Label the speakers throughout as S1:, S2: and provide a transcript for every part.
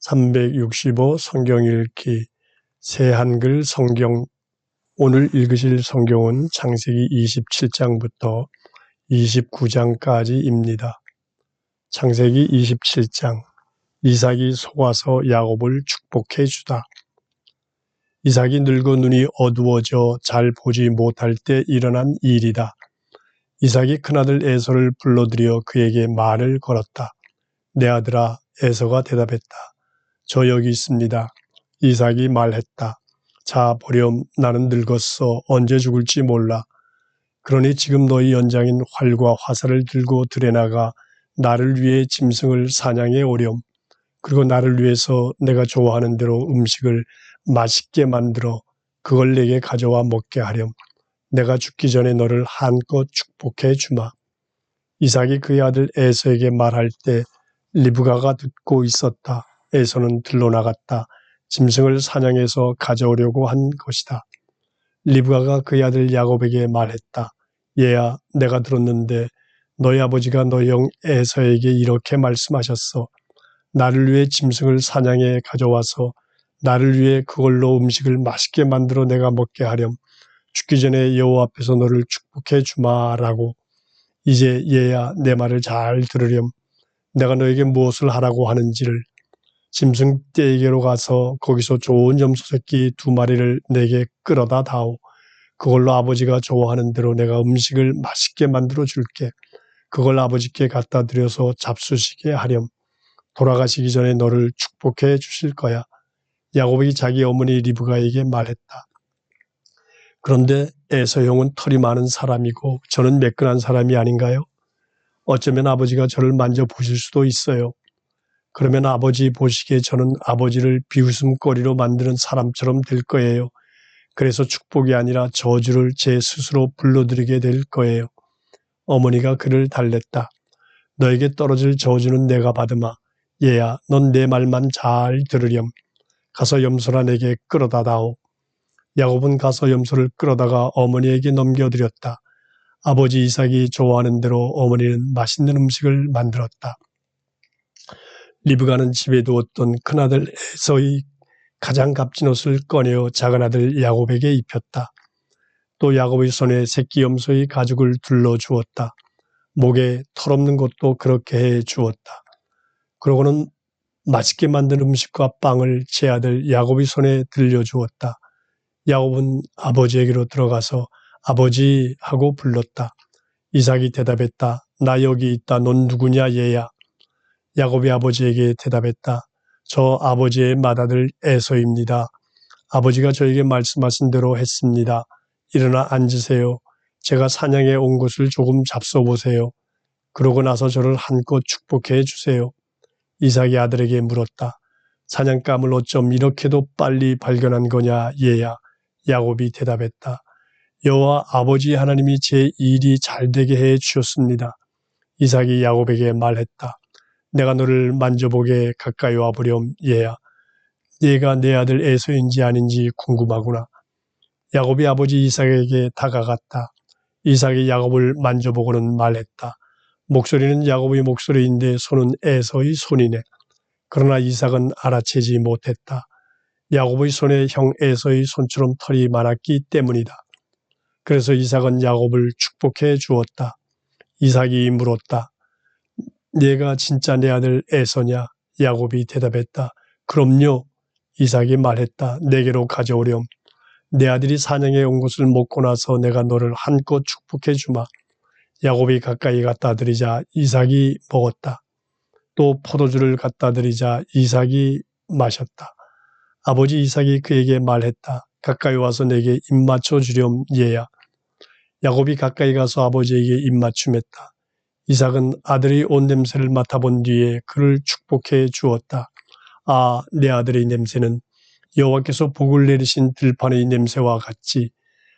S1: 365 성경 읽기 새한글 성경. 오늘 읽으실 성경은 창세기 27장부터 29장까지입니다. 창세기 27장. 이삭이 속아서 야곱을 축복해 주다. 이삭이 늙어 눈이 어두워져 잘 보지 못할 때 일어난 일이다. 이삭이 큰아들 에서를 불러들여 그에게 말을 걸었다. 내 아들아. 에서가 대답했다. 저 여기 있습니다. 이삭이 말했다. 자 보렴, 나는 늙었어. 언제 죽을지 몰라. 그러니 지금 너희 연장인 활과 화살을 들고 들에 나가 나를 위해 짐승을 사냥해 오렴. 그리고 나를 위해서 내가 좋아하는 대로 음식을 맛있게 만들어 그걸 내게 가져와 먹게 하렴. 내가 죽기 전에 너를 한껏 축복해 주마. 이삭이 그의 아들 에서에게 말할 때 리브가가 듣고 있었다. 에서는 들로 나갔다. 짐승을 사냥해서 가져오려고 한 것이다. 리브가가 그의 아들 야곱에게 말했다. 얘야, 내가 들었는데 너희 아버지가 너희 형 에서에게 이렇게 말씀하셨어. 나를 위해 짐승을 사냥해 가져와서 나를 위해 그걸로 음식을 맛있게 만들어 내가 먹게 하렴. 죽기 전에 여호와 앞에서 너를 축복해 주마라고. 이제 얘야, 내 말을 잘 들으렴. 내가 너에게 무엇을 하라고 하는지를. 짐승떼에게로 가서 거기서 좋은 염소 새끼 2마리를 내게 끌어다 다오. 그걸로 아버지가 좋아하는 대로 내가 음식을 맛있게 만들어 줄게. 그걸 아버지께 갖다 드려서 잡수시게 하렴. 돌아가시기 전에 너를 축복해 주실 거야. 야곱이 자기 어머니 리브가에게 말했다. 그런데 에서 형은 털이 많은 사람이고 저는 매끈한 사람이 아닌가요? 어쩌면 아버지가 저를 만져보실 수도 있어요. 그러면 아버지 보시기에 저는 아버지를 비웃음거리로 만드는 사람처럼 될 거예요. 그래서 축복이 아니라 저주를 제 스스로 불러들이게 될 거예요. 어머니가 그를 달랬다. 너에게 떨어질 저주는 내가 받으마. 얘야, 넌 내 말만 잘 들으렴. 가서 염소나 내게 끌어다 다오. 야곱은 가서 염소를 끌어다가 어머니에게 넘겨드렸다. 아버지 이삭이 좋아하는 대로 어머니는 맛있는 음식을 만들었다. 리브가는 집에 두었던 큰아들 에서의 가장 값진 옷을 꺼내어 작은아들 야곱에게 입혔다. 또 야곱의 손에 새끼 염소의 가죽을 둘러 주었다. 목에 털없는 것도 그렇게 해 주었다. 그러고는 맛있게 만든 음식과 빵을 제 아들 야곱의 손에 들려주었다. 야곱은 아버지에게로 들어가서 아버지 하고 불렀다. 이삭이 대답했다. 나 여기 있다. 넌 누구냐 얘야. 야곱이 아버지에게 대답했다. 저 아버지의 맏아들 에서입니다. 아버지가 저에게 말씀하신 대로 했습니다. 일어나 앉으세요. 제가 사냥해 온 것을 조금 잡숴보세요. 그러고 나서 저를 한껏 축복해 주세요. 이삭이 아들에게 물었다. 사냥감을 어쩜 이렇게도 빨리 발견한 거냐 얘야. 야곱이 대답했다. 여호와 아버지 하나님이 제 일이 잘되게 해 주셨습니다. 이삭이 야곱에게 말했다. 내가 너를 만져보게 가까이 와보렴 얘야. 얘가 내 아들 에서인지 아닌지 궁금하구나. 야곱이 아버지 이삭에게 다가갔다. 이삭이 야곱을 만져보고는 말했다. 목소리는 야곱의 목소리인데 손은 에서의 손이네. 그러나 이삭은 알아채지 못했다. 야곱의 손에 형 에서의 손처럼 털이 많았기 때문이다. 그래서 이삭은 야곱을 축복해 주었다. 이삭이 물었다. 네가 진짜 내 아들 에서냐? 야곱이 대답했다. 그럼요. 이삭이 말했다. 내게로 가져오렴. 내 아들이 사냥해 온 것을 먹고 나서 내가 너를 한껏 축복해 주마. 야곱이 가까이 갖다 드리자 이삭이 먹었다. 또 포도주를 갖다 드리자 이삭이 마셨다. 아버지 이삭이 그에게 말했다. 가까이 와서 내게 입 맞춰 주렴 얘야. 야곱이 가까이 가서 아버지에게 입 맞춤했다. 이삭은 아들의 옷 냄새를 맡아본 뒤에 그를 축복해 주었다. 아, 내 아들의 냄새는 여호와께서 복을 내리신 들판의 냄새와 같지.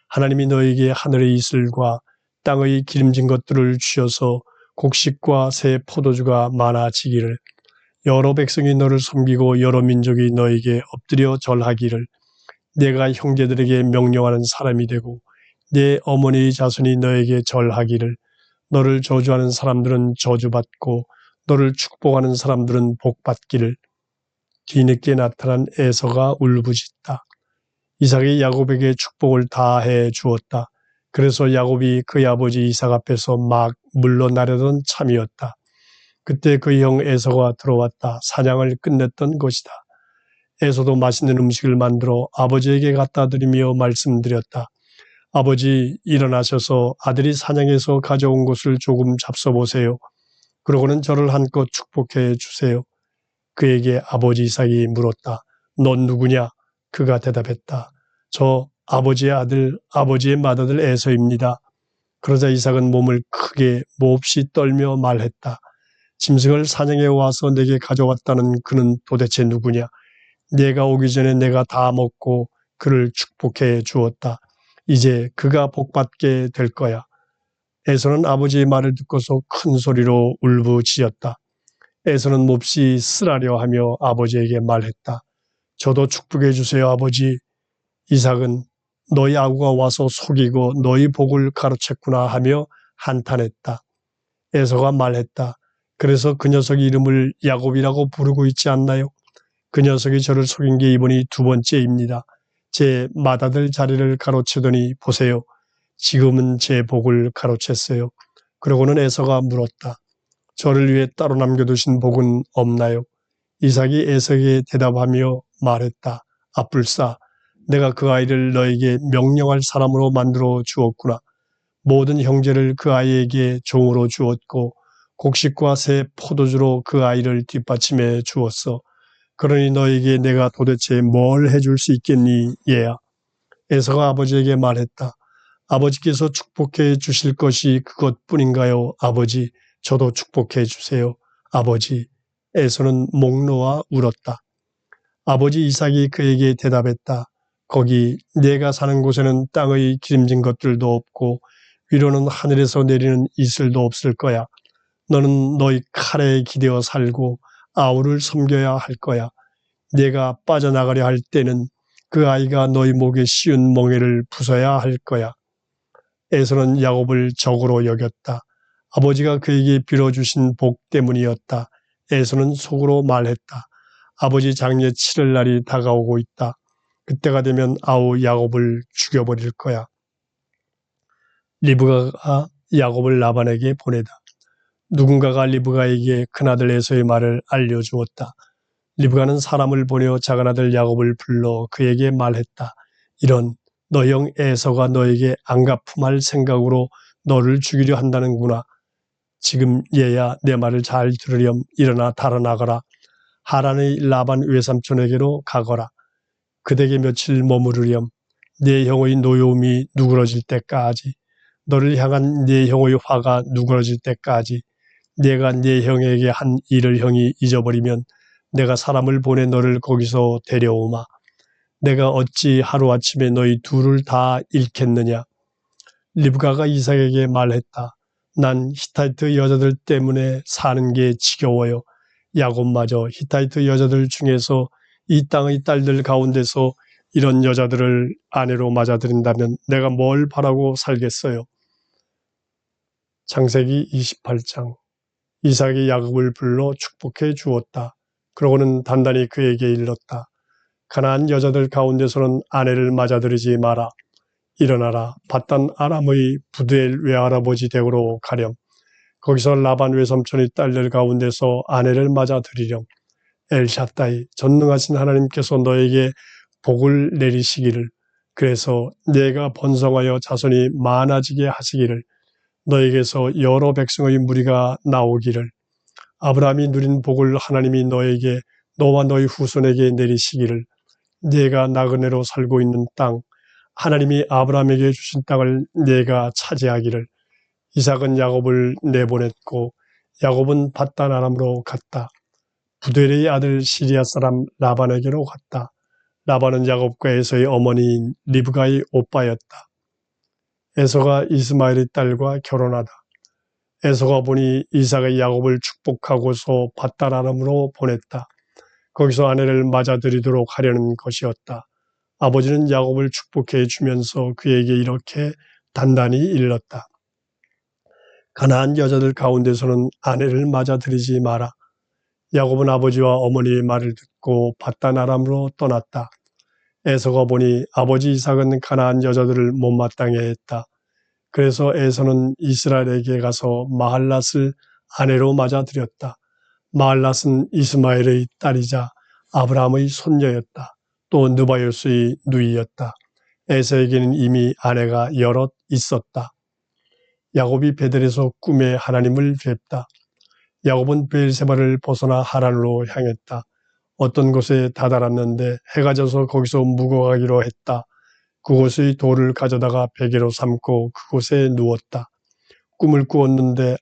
S1: 하나님이 너에게 하늘의 이슬과 땅의 기름진 것들을 주셔서 곡식과 새 포도주가 많아지기를, 여러 백성이 너를 섬기고 여러 민족이 너에게 엎드려 절하기를, 내가 형제들에게 명령하는 사람이 되고 내 어머니의 자손이 너에게 절하기를, 너를 저주하는 사람들은 저주받고 너를 축복하는 사람들은 복받기를, 뒤늦게 나타난 에서가 울부짖다. 이삭이 야곱에게 축복을 다 해 주었다. 그래서 야곱이 그의 아버지 이삭 앞에서 막 물러나려던 참이었다. 그때 그 형 에서가 들어왔다. 사냥을 끝냈던 것이다. 에서도 맛있는 음식을 만들어 아버지에게 갖다 드리며 말씀드렸다. 아버지, 일어나셔서 아들이 사냥해서 가져온 것을 조금 잡숴보세요. 그러고는 저를 한껏 축복해 주세요. 그에게 아버지 이삭이 물었다. 넌 누구냐? 그가 대답했다. 저 아버지의 아들, 아버지의 맏아들 에서입니다. 그러자 이삭은 몸을 크게 몹시 떨며 말했다. 짐승을 사냥해 와서 내게 가져왔다는 그는 도대체 누구냐? 내가 오기 전에 내가 다 먹고 그를 축복해 주었다. 이제 그가 복받게 될 거야. 에서는 아버지의 말을 듣고서 큰 소리로 울부짖었다. 에서는 몹시 쓰라려 하며 아버지에게 말했다. 저도 축복해 주세요, 아버지. 이삭은 너희 아구가 와서 속이고 너희 복을 가로챘구나 하며 한탄했다. 에서가 말했다. 그래서 그 녀석 이름을 야곱이라고 부르고 있지 않나요? 그 녀석이 저를 속인 게 이번이 두 번째입니다. 제 맏아들 자리를 가로채더니 보세요. 지금은 제 복을 가로챘어요. 그러고는 에서가 물었다. 저를 위해 따로 남겨두신 복은 없나요? 이삭이 에서에게 대답하며 말했다. 아뿔싸, 내가 그 아이를 너에게 명령할 사람으로 만들어 주었구나. 모든 형제를 그 아이에게 종으로 주었고 곡식과 새 포도주로 그 아이를 뒷받침해 주었어. 그러니 너에게 내가 도대체 뭘 해줄 수 있겠니, 얘야? 에서가 아버지에게 말했다. 아버지께서 축복해 주실 것이 그것뿐인가요, 아버지? 저도 축복해 주세요, 아버지. 에서는 목 놓아 울었다. 아버지 이삭이 그에게 대답했다. 거기 네가 사는 곳에는 땅의 기름진 것들도 없고 위로는 하늘에서 내리는 이슬도 없을 거야. 너는 너희 칼에 기대어 살고 아우를 섬겨야 할 거야. 네가 빠져나가려 할 때는 그 아이가 너희 목에 씌운 멍에를 부숴야 할 거야. 에서는 야곱을 적으로 여겼다. 아버지가 그에게 빌어주신 복 때문이었다. 에서는 속으로 말했다. 아버지 장례 치를 날이 다가오고 있다. 그때가 되면 아우 야곱을 죽여버릴 거야. 리브가가 야곱을 라반에게 보내다. 누군가가 리브가에게 큰아들 에서의 말을 알려주었다. 리브가는 사람을 보내어 작은아들 야곱을 불러 그에게 말했다. 이런 너 형 에서가 너에게 안갚음할 생각으로 너를 죽이려 한다는구나. 지금 얘야 내 말을 잘 들으렴. 일어나 달아나거라. 하란의 라반 외삼촌에게로 가거라. 그대게 며칠 머무르렴. 네 형의 노여움이 누그러질 때까지, 너를 향한 네 형의 화가 누그러질 때까지, 내가 네 형에게 한 일을 형이 잊어버리면 내가 사람을 보내 너를 거기서 데려오마. 내가 어찌 하루아침에 너희 둘을 다 잃겠느냐. 리브가가 이삭에게 말했다. 난 히타이트 여자들 때문에 사는 게 지겨워요. 야곱마저 히타이트 여자들 중에서 이 땅의 딸들 가운데서 이런 여자들을 아내로 맞아들인다면 내가 뭘 바라고 살겠어요. 창세기 28장. 이삭이 야곱을 불러 축복해 주었다. 그러고는 단단히 그에게 일렀다. 가나안 여자들 가운데서는 아내를 맞아들이지 마라. 일어나라. 밧단 아람의 부두엘 외할아버지 댁으로 가렴. 거기서 라반 외삼촌의 딸들 가운데서 아내를 맞아들이렴. 엘샤다이 전능하신 하나님께서 너에게 복을 내리시기를, 그래서 내가 번성하여 자손이 많아지게 하시기를, 너에게서 여러 백성의 무리가 나오기를, 아브라함이 누린 복을 하나님이 너에게 너와 너희 후손에게 내리시기를, 네가 나그네로 살고 있는 땅, 하나님이 아브라함에게 주신 땅을 네가 차지하기를. 이삭은 야곱을 내보냈고 야곱은 밧단 아람으로 갔다. 부델의 아들 시리아 사람 라반에게로 갔다. 라반은 야곱과 에서의 어머니인 리브가의 오빠였다. 에서가 이스마엘의 딸과 결혼하다. 에서가 보니 이삭의 야곱을 축복하고서 밧단 아람으로 보냈다. 거기서 아내를 맞아들이도록 하려는 것이었다. 아버지는 야곱을 축복해 주면서 그에게 이렇게 단단히 일렀다. 가나안 여자들 가운데서는 아내를 맞아들이지 마라. 야곱은 아버지와 어머니의 말을 듣고 밧단 아람으로 떠났다. 에서가 보니 아버지 이삭은 가나안 여자들을 못마땅해 했다. 그래서 에서는 이스라엘에게 가서 마할랏을 아내로 맞아들였다. 마할랏은 이스마엘의 딸이자 아브라함의 손녀였다. 또 느바요스의 누이였다. 에서에게는 이미 아내가 여럿 있었다. 야곱이 베델에서 꿈에 하나님을 뵙다. 야곱은 베엘세바를 벗어나 하란으로 향했다. 어떤 곳에 다다랐는데 해가 져서 거기서 묵어가기로 했다. 그곳의 돌을 가져다가 베개로 삼고 그곳에 누웠다. 꿈을 꾸었는데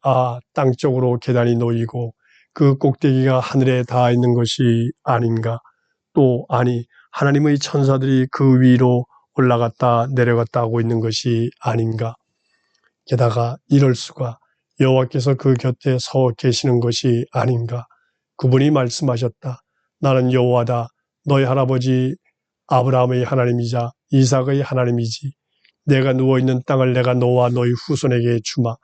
S1: 땅 쪽으로 계단이 놓이고 그 꼭대기가 하늘에 닿아 있는 것이 아닌가. 또 아니 하나님의 천사들이 그 위로 올라갔다 내려갔다 하고 있는 것이 아닌가. 게다가 이럴 수가 여호와께서 그 곁에 서 계시는 것이 아닌가. 그분이 말씀하셨다. 나는 여호와다. 너희 할아버지 아브라함의 하나님이자 이삭의 하나님이지. 내가 누워있는 땅을 내가 너와 너희 후손에게 주마.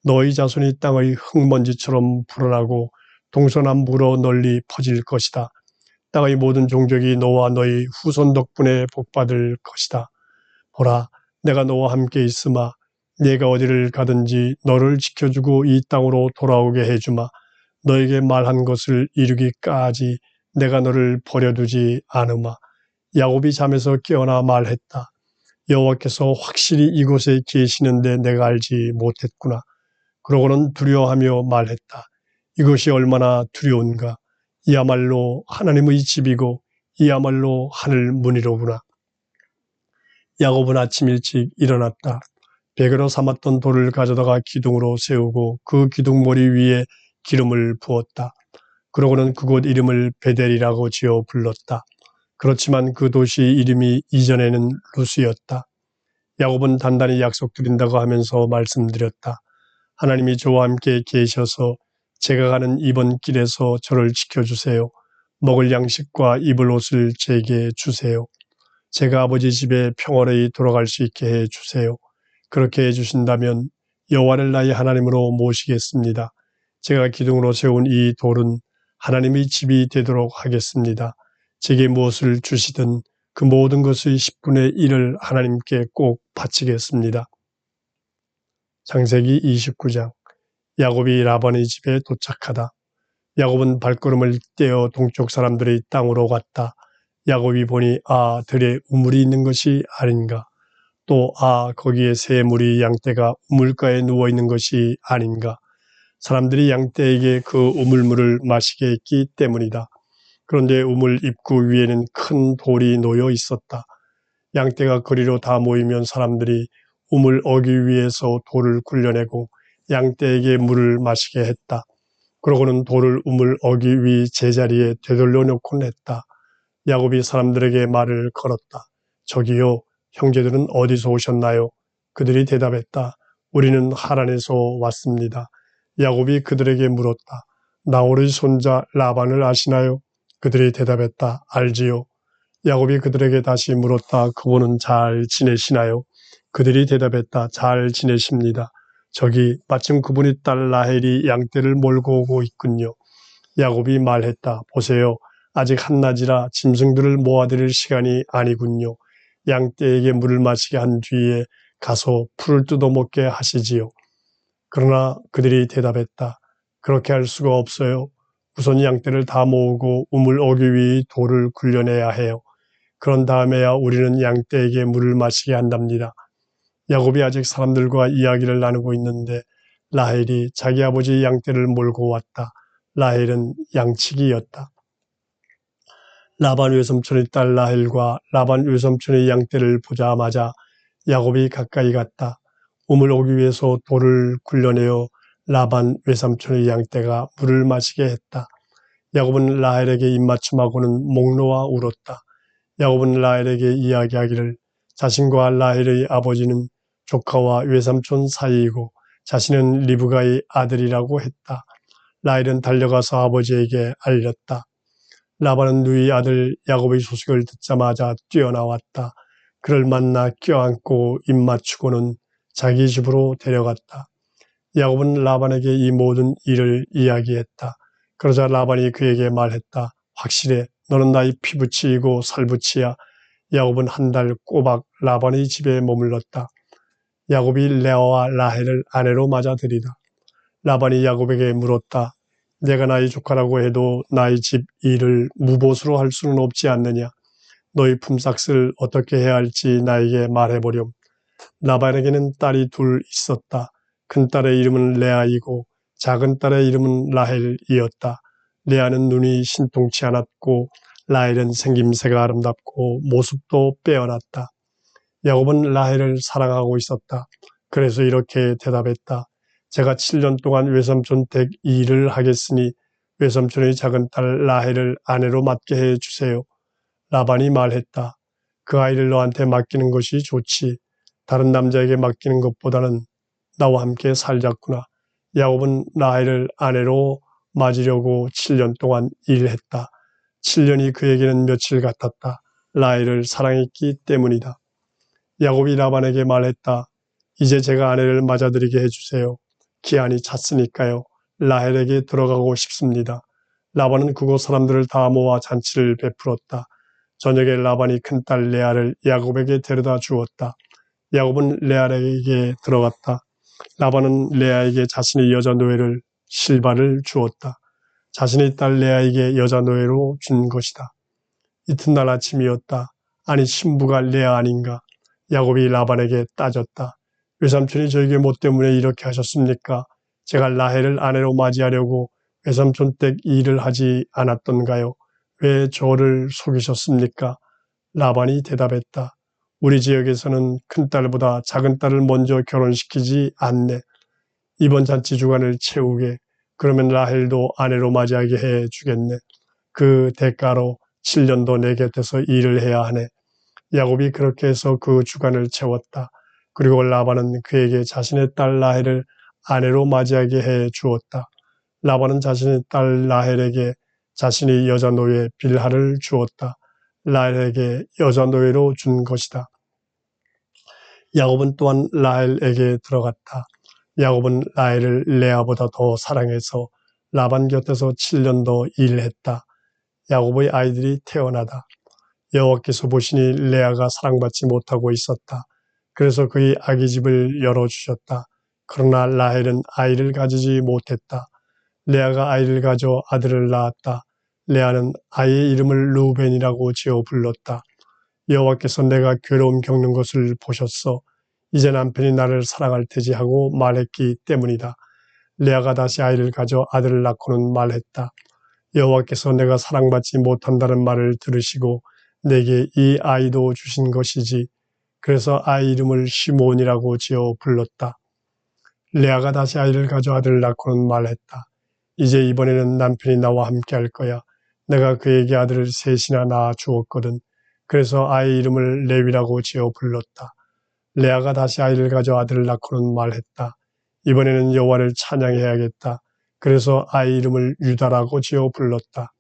S1: 너희 자손이 땅의 흙먼지처럼 불어나고 동서남북으로 널리 퍼질 것이다. 땅의 모든 종족이 너와 너희 후손 덕분에 복받을 것이다. 보라, 내가 너와 함께 있으마. 네가 어디를 가든지 너를 지켜주고 이 땅으로 돌아오게 해주마. 너에게 말한 것을 이루기까지 내가 너를 버려두지 않으마. 야곱이 잠에서 깨어나 말했다. 여호와께서 확실히 이곳에 계시는데 내가 알지 못했구나. 그러고는 두려워하며 말했다. 이것이 얼마나 두려운가. 이야말로 하나님의 집이고 이야말로 하늘 문이로구나. 야곱은 아침 일찍 일어났다. 베개로 삼았던 돌을 가져다가 기둥으로 세우고 그 기둥머리 위에 기름을 부었다. 그러고는 그곳 이름을 베델이라고 지어 불렀다. 그렇지만 그 도시 이름이 이전에는 루스였다. 야곱은 단단히 약속드린다고 하면서 말씀드렸다. 하나님이 저와 함께 계셔서 제가 가는 이번 길에서 저를 지켜주세요. 먹을 양식과 입을 옷을 제게 주세요. 제가 아버지 집에 평화로이 돌아갈 수 있게 해주세요. 그렇게 해주신다면 여호와를 나의 하나님으로 모시겠습니다. 제가 기둥으로 세운 이 돌은 하나님의 집이 되도록 하겠습니다. 제게 무엇을 주시든 그 모든 것의 10분의 1을 하나님께 꼭 바치겠습니다. 창세기 29장. 야곱이 라반의 집에 도착하다. 야곱은 발걸음을 떼어 동쪽 사람들의 땅으로 갔다. 야곱이 보니 들에 우물이 있는 것이 아닌가. 또 거기에 새 무리 양떼가 우물가에 누워있는 것이 아닌가. 사람들이 양떼에게 그 우물물을 마시게 했기 때문이다. 그런데 우물 입구 위에는 큰 돌이 놓여 있었다. 양떼가 거리로 다 모이면 사람들이 우물 어귀 위에서 돌을 굴려내고 양떼에게 물을 마시게 했다. 그러고는 돌을 우물 어귀 위 제자리에 되돌려 놓곤 했다. 야곱이 사람들에게 말을 걸었다. 저기요, 형제들은 어디서 오셨나요? 그들이 대답했다. 우리는 하란에서 왔습니다. 야곱이 그들에게 물었다. 나홀의 손자 라반을 아시나요? 그들이 대답했다. 알지요. 야곱이 그들에게 다시 물었다. 그분은 잘 지내시나요? 그들이 대답했다. 잘 지내십니다. 저기 마침 그분의 딸 라헬이 양떼를 몰고 오고 있군요. 야곱이 말했다. 보세요. 아직 한낮이라 짐승들을 모아드릴 시간이 아니군요. 양떼에게 물을 마시게 한 뒤에 가서 풀을 뜯어먹게 하시지요. 그러나 그들이 대답했다. 그렇게 할 수가 없어요. 우선 양떼를 다 모으고 우물 어귀 위 돌을 굴려내야 해요. 그런 다음에야 우리는 양떼에게 물을 마시게 한답니다. 야곱이 아직 사람들과 이야기를 나누고 있는데 라헬이 자기 아버지 양떼를 몰고 왔다. 라헬은 양치기였다. 라반 외삼촌의 딸 라헬과 라반 외삼촌의 양떼를 보자마자 야곱이 가까이 갔다. 우물 어귀 위에서 돌을 굴려내어 라반 외삼촌의 양떼가 물을 마시게 했다. 야곱은 라헬에게 입맞춤하고는 목 놓아 울었다. 야곱은 라헬에게 이야기하기를 자신과 라헬의 아버지는 조카와 외삼촌 사이이고 자신은 리브가의 아들이라고 했다. 라헬은 달려가서 아버지에게 알렸다. 라반은 누이 아들 야곱의 소식을 듣자마자 뛰어나왔다. 그를 만나 껴안고 입맞추고는 자기 집으로 데려갔다. 야곱은 라반에게 이 모든 일을 이야기했다. 그러자 라반이 그에게 말했다. 확실해. 너는 나의 피부치이고 살부치야. 야곱은 한 달 꼬박 라반의 집에 머물렀다. 야곱이 레아와 라헬을 아내로 맞아들이다. 라반이 야곱에게 물었다. 내가 나의 조카라고 해도 나의 집 일을 무보수로 할 수는 없지 않느냐. 너희 품삯을 어떻게 해야 할지 나에게 말해보렴. 라반에게는 딸이 둘 있었다. 큰 딸의 이름은 레아이고 작은 딸의 이름은 라헬이었다. 레아는 눈이 신통치 않았고 라헬은 생김새가 아름답고 모습도 빼어났다. 야곱은 라헬을 사랑하고 있었다. 그래서 이렇게 대답했다. 제가 7년 동안 외삼촌 댁 일을 하겠으니 외삼촌의 작은 딸 라헬을 아내로 맡게 해주세요. 라반이 말했다. 그 아이를 너한테 맡기는 것이 좋지. 다른 남자에게 맡기는 것보다는 나와 함께 살자꾸나. 야곱은 라헬을 아내로 맞으려고 7년 동안 일했다. 7년이 그에게는 며칠 같았다. 라헬을 사랑했기 때문이다. 야곱이 라반에게 말했다. 이제 제가 아내를 맞아들이게 해주세요. 기한이 찼으니까요. 라헬에게 들어가고 싶습니다. 라반은 그곳 사람들을 다 모아 잔치를 베풀었다. 저녁에 라반이 큰딸 레아를 야곱에게 데려다 주었다. 야곱은 레아에게 들어갔다. 라반은 레아에게 자신의 여자 노예를 실바를 주었다. 자신의 딸 레아에게 여자 노예로 준 것이다. 이튿날 아침이었다. 아니 신부가 레아 아닌가? 야곱이 라반에게 따졌다. 외삼촌이 저에게 뭐 때문에 이렇게 하셨습니까? 제가 라헬을 아내로 맞이하려고 외삼촌 댁 일을 하지 않았던가요? 왜 저를 속이셨습니까? 라반이 대답했다. 우리 지역에서는 큰딸보다 작은딸을 먼저 결혼시키지 않네. 이번 잔치 주간을 채우게. 그러면 라헬도 아내로 맞이하게 해주겠네. 그 대가로 7년도 내 곁에서 일을 해야 하네. 야곱이 그렇게 해서 그 주간을 채웠다. 그리고 라반은 그에게 자신의 딸 라헬을 아내로 맞이하게 해 주었다. 라반은 자신의 딸 라헬에게 자신의 여자 노예 빌하를 주었다. 라헬에게 여자 노예로 준 것이다. 야곱은 또한 라헬에게 들어갔다. 야곱은 라헬을 레아보다 더 사랑해서 라반 곁에서 7년도 일했다. 야곱의 아이들이 태어나다. 여호와께서 보시니 레아가 사랑받지 못하고 있었다. 그래서 그의 아기 집을 열어주셨다. 그러나 라헬은 아이를 가지지 못했다. 레아가 아이를 가져 아들을 낳았다. 레아는 아이의 이름을 루벤이라고 지어 불렀다. 여호와께서 내가 괴로움 겪는 것을 보셨어. 이제 남편이 나를 사랑할 테지 하고 말했기 때문이다. 레아가 다시 아이를 가져 아들을 낳고는 말했다. 여호와께서 내가 사랑받지 못한다는 말을 들으시고 내게 이 아이도 주신 것이지. 그래서 아이 이름을 시몬이라고 지어 불렀다. 레아가 다시 아이를 가져 아들을 낳고는 말했다. 이제 이번에는 남편이 나와 함께 할 거야. 내가 그에게 아들을 셋이나 낳아 주었거든. 그래서 아이 이름을 레위라고 지어 불렀다. 레아가 다시 아이를 가져 아들을 낳고는 말했다. 이번에는 여호와를 찬양해야겠다. 그래서 아이 이름을 유다라고 지어 불렀다.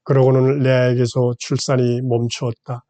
S1: 그러고는 레아에게서 출산이 멈추었다.